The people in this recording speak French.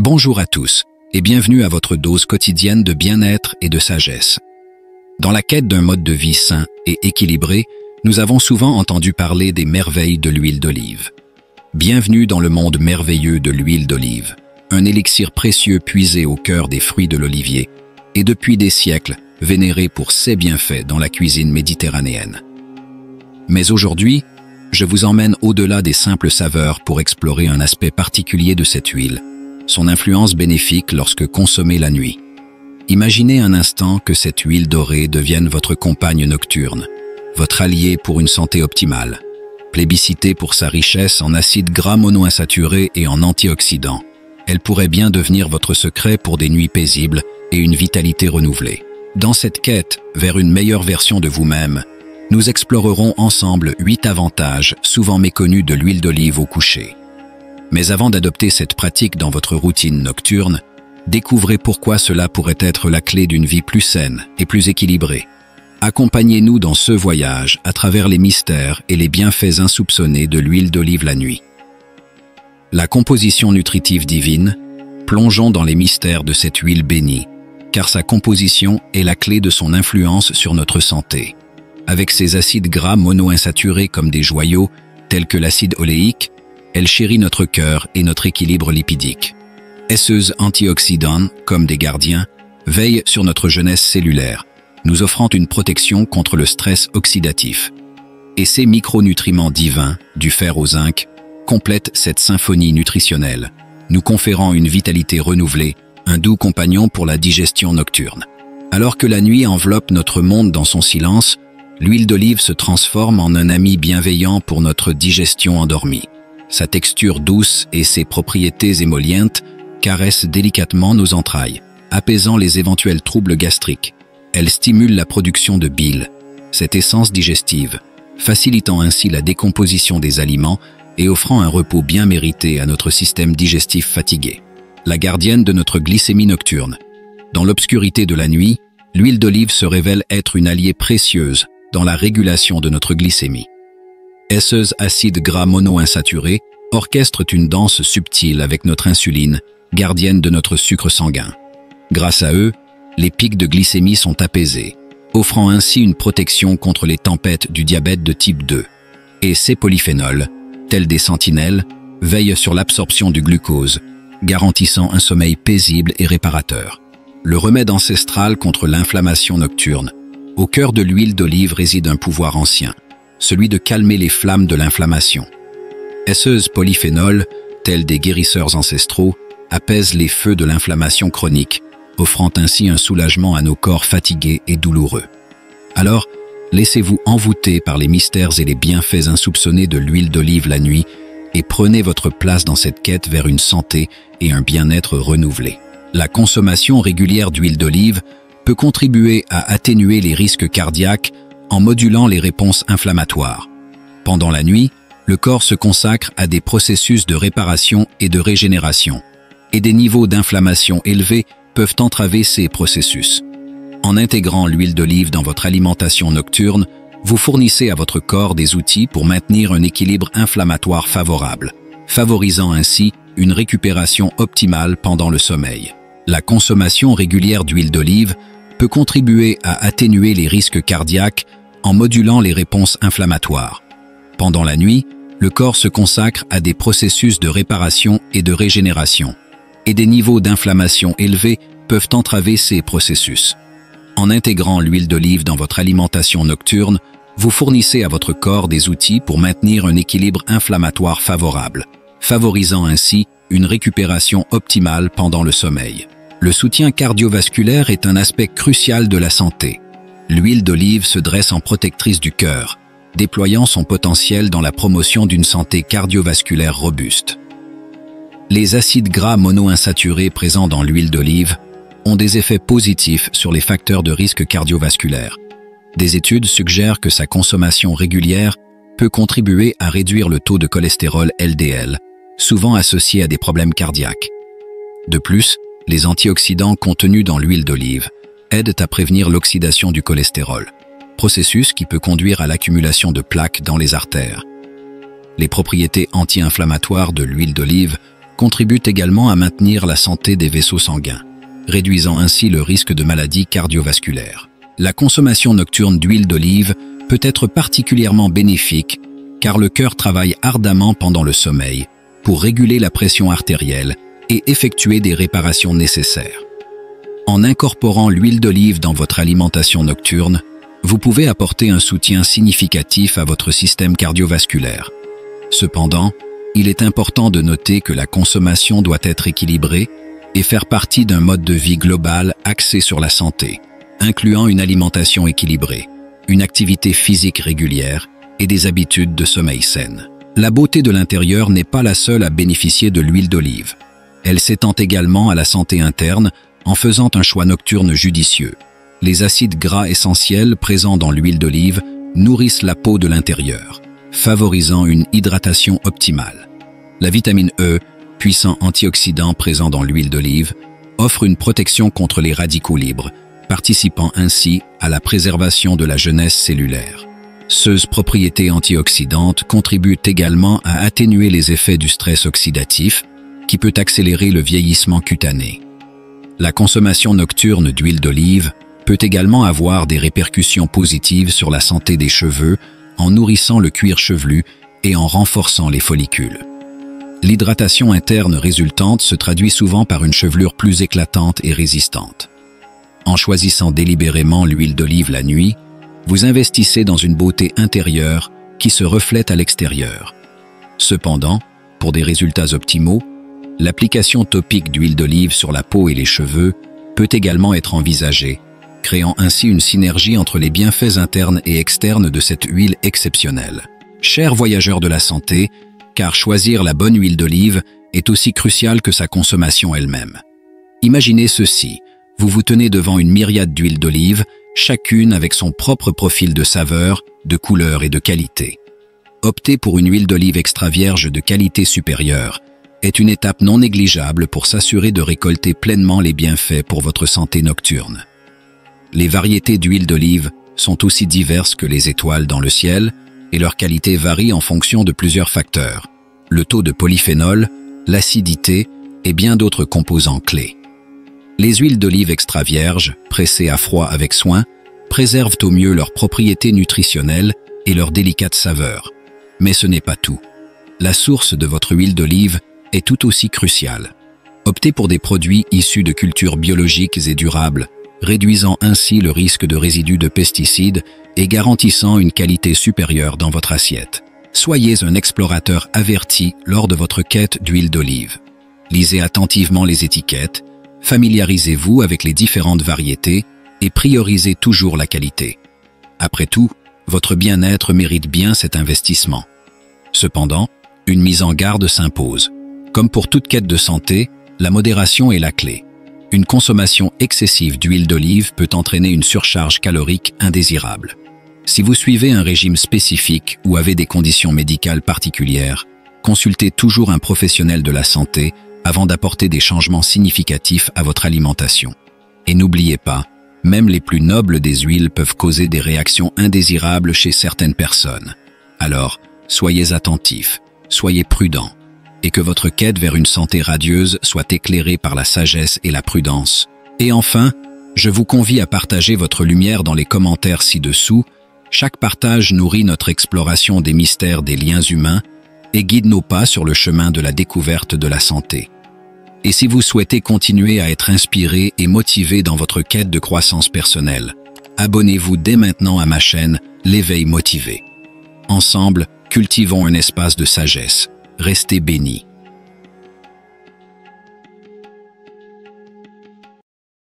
Bonjour à tous et bienvenue à votre dose quotidienne de bien-être et de sagesse. Dans la quête d'un mode de vie sain et équilibré, nous avons souvent entendu parler des merveilles de l'huile d'olive. Bienvenue dans le monde merveilleux de l'huile d'olive, un élixir précieux puisé au cœur des fruits de l'olivier et depuis des siècles vénéré pour ses bienfaits dans la cuisine méditerranéenne. Mais aujourd'hui, je vous emmène au-delà des simples saveurs pour explorer un aspect particulier de cette huile, son influence bénéfique lorsque consommée la nuit. Imaginez un instant que cette huile dorée devienne votre compagne nocturne, votre allié pour une santé optimale. Plébiscitée pour sa richesse en acides gras monoinsaturés et en antioxydants, elle pourrait bien devenir votre secret pour des nuits paisibles et une vitalité renouvelée. Dans cette quête vers une meilleure version de vous-même, nous explorerons ensemble 8 avantages souvent méconnus de l'huile d'olive au coucher. Mais avant d'adopter cette pratique dans votre routine nocturne, découvrez pourquoi cela pourrait être la clé d'une vie plus saine et plus équilibrée. Accompagnez-nous dans ce voyage à travers les mystères et les bienfaits insoupçonnés de l'huile d'olive la nuit. La composition nutritive divine, plongeons dans les mystères de cette huile bénie, car sa composition est la clé de son influence sur notre santé. Avec ses acides gras monoinsaturés comme des joyaux, tels que l'acide oléique, elle chérit notre cœur et notre équilibre lipidique. Esseuse antioxydants, comme des gardiens, veille sur notre jeunesse cellulaire, nous offrant une protection contre le stress oxydatif. Et ces micronutriments divins, du fer au zinc, complètent cette symphonie nutritionnelle, nous conférant une vitalité renouvelée, un doux compagnon pour la digestion nocturne. Alors que la nuit enveloppe notre monde dans son silence, l'huile d'olive se transforme en un ami bienveillant pour notre digestion endormie. Sa texture douce et ses propriétés émollientes caressent délicatement nos entrailles, apaisant les éventuels troubles gastriques. Elle stimule la production de bile, cette essence digestive, facilitant ainsi la décomposition des aliments et offrant un repos bien mérité à notre système digestif fatigué. La gardienne de notre glycémie nocturne. Dans l'obscurité de la nuit, l'huile d'olive se révèle être une alliée précieuse dans la régulation de notre glycémie. Esseuse acides gras monoinsaturés orchestrent une danse subtile avec notre insuline, gardienne de notre sucre sanguin. Grâce à eux, les pics de glycémie sont apaisés, offrant ainsi une protection contre les tempêtes du diabète de type 2. Et ces polyphénols, tels des sentinelles, veillent sur l'absorption du glucose, garantissant un sommeil paisible et réparateur. Le remède ancestral contre l'inflammation nocturne. Au cœur de l'huile d'olive réside un pouvoir ancien, celui de calmer les flammes de l'inflammation. Esseuses polyphénols, tels des guérisseurs ancestraux, apaisent les feux de l'inflammation chronique, offrant ainsi un soulagement à nos corps fatigués et douloureux. Alors, laissez-vous envoûter par les mystères et les bienfaits insoupçonnés de l'huile d'olive la nuit et prenez votre place dans cette quête vers une santé et un bien-être renouvelés. La consommation régulière d'huile d'olive peut contribuer à atténuer les risques cardiaques en modulant les réponses inflammatoires. Pendant la nuit, le corps se consacre à des processus de réparation et de régénération, et des niveaux d'inflammation élevés peuvent entraver ces processus. En intégrant l'huile d'olive dans votre alimentation nocturne, vous fournissez à votre corps des outils pour maintenir un équilibre inflammatoire favorable, favorisant ainsi une récupération optimale pendant le sommeil. La consommation régulière d'huile d'olive peut contribuer à atténuer les risques cardiaques en modulant les réponses inflammatoires. Pendant la nuit, le corps se consacre à des processus de réparation et de régénération, et des niveaux d'inflammation élevés peuvent entraver ces processus. En intégrant l'huile d'olive dans votre alimentation nocturne, vous fournissez à votre corps des outils pour maintenir un équilibre inflammatoire favorable, favorisant ainsi une récupération optimale pendant le sommeil. Le soutien cardiovasculaire est un aspect crucial de la santé. L'huile d'olive se dresse en protectrice du cœur, déployant son potentiel dans la promotion d'une santé cardiovasculaire robuste. Les acides gras monoinsaturés présents dans l'huile d'olive ont des effets positifs sur les facteurs de risque cardiovasculaire. Des études suggèrent que sa consommation régulière peut contribuer à réduire le taux de cholestérol LDL, souvent associé à des problèmes cardiaques. De plus, les antioxydants contenus dans l'huile d'olive aident à prévenir l'oxydation du cholestérol, processus qui peut conduire à l'accumulation de plaques dans les artères. Les propriétés anti-inflammatoires de l'huile d'olive contribuent également à maintenir la santé des vaisseaux sanguins, réduisant ainsi le risque de maladies cardiovasculaires. La consommation nocturne d'huile d'olive peut être particulièrement bénéfique car le cœur travaille ardemment pendant le sommeil pour réguler la pression artérielle et effectuer des réparations nécessaires. En incorporant l'huile d'olive dans votre alimentation nocturne, vous pouvez apporter un soutien significatif à votre système cardiovasculaire. Cependant, il est important de noter que la consommation doit être équilibrée et faire partie d'un mode de vie global axé sur la santé, incluant une alimentation équilibrée, une activité physique régulière et des habitudes de sommeil saines. La beauté de l'intérieur n'est pas la seule à bénéficier de l'huile d'olive. Elle s'étend également à la santé interne en faisant un choix nocturne judicieux. Les acides gras essentiels présents dans l'huile d'olive nourrissent la peau de l'intérieur, favorisant une hydratation optimale. La vitamine E, puissant antioxydant présent dans l'huile d'olive, offre une protection contre les radicaux libres, participant ainsi à la préservation de la jeunesse cellulaire. Ces propriétés antioxydantes contribuent également à atténuer les effets du stress oxydatif, qui peut accélérer le vieillissement cutané. La consommation nocturne d'huile d'olive peut également avoir des répercussions positives sur la santé des cheveux en nourrissant le cuir chevelu et en renforçant les follicules. L'hydratation interne résultante se traduit souvent par une chevelure plus éclatante et résistante. En choisissant délibérément l'huile d'olive la nuit, vous investissez dans une beauté intérieure qui se reflète à l'extérieur. Cependant, pour des résultats optimaux, l'application topique d'huile d'olive sur la peau et les cheveux peut également être envisagée, créant ainsi une synergie entre les bienfaits internes et externes de cette huile exceptionnelle. Chers voyageurs de la santé, car choisir la bonne huile d'olive est aussi crucial que sa consommation elle-même. Imaginez ceci, vous vous tenez devant une myriade d'huiles d'olive, chacune avec son propre profil de saveur, de couleur et de qualité. Opter pour une huile d'olive extra vierge de qualité supérieure est une étape non négligeable pour s'assurer de récolter pleinement les bienfaits pour votre santé nocturne. Les variétés d'huile d'olive sont aussi diverses que les étoiles dans le ciel et leur qualité varie en fonction de plusieurs facteurs, le taux de polyphénol, l'acidité et bien d'autres composants clés. Les huiles d'olive extra vierges, pressées à froid avec soin, préservent au mieux leurs propriétés nutritionnelles et leur délicate saveur. Mais ce n'est pas tout. La source de votre huile d'olive est tout aussi cruciale. Optez pour des produits issus de cultures biologiques et durables, réduisant ainsi le risque de résidus de pesticides et garantissant une qualité supérieure dans votre assiette. Soyez un explorateur averti lors de votre quête d'huile d'olive. Lisez attentivement les étiquettes, familiarisez-vous avec les différentes variétés et priorisez toujours la qualité. Après tout, votre bien-être mérite bien cet investissement. Cependant, une mise en garde s'impose. Comme pour toute quête de santé, la modération est la clé. Une consommation excessive d'huile d'olive peut entraîner une surcharge calorique indésirable. Si vous suivez un régime spécifique ou avez des conditions médicales particulières, consultez toujours un professionnel de la santé avant d'apporter des changements significatifs à votre alimentation. Et n'oubliez pas, même les plus nobles des huiles peuvent causer des réactions indésirables chez certaines personnes. Alors, soyez attentifs, soyez prudents, et que votre quête vers une santé radieuse soit éclairée par la sagesse et la prudence. Et enfin, je vous convie à partager votre lumière dans les commentaires ci-dessous. Chaque partage nourrit notre exploration des mystères des liens humains et guide nos pas sur le chemin de la découverte de la santé. Et si vous souhaitez continuer à être inspiré et motivé dans votre quête de croissance personnelle, abonnez-vous dès maintenant à ma chaîne L'éveil motivé. Ensemble, cultivons un espace de sagesse. Restez bénis.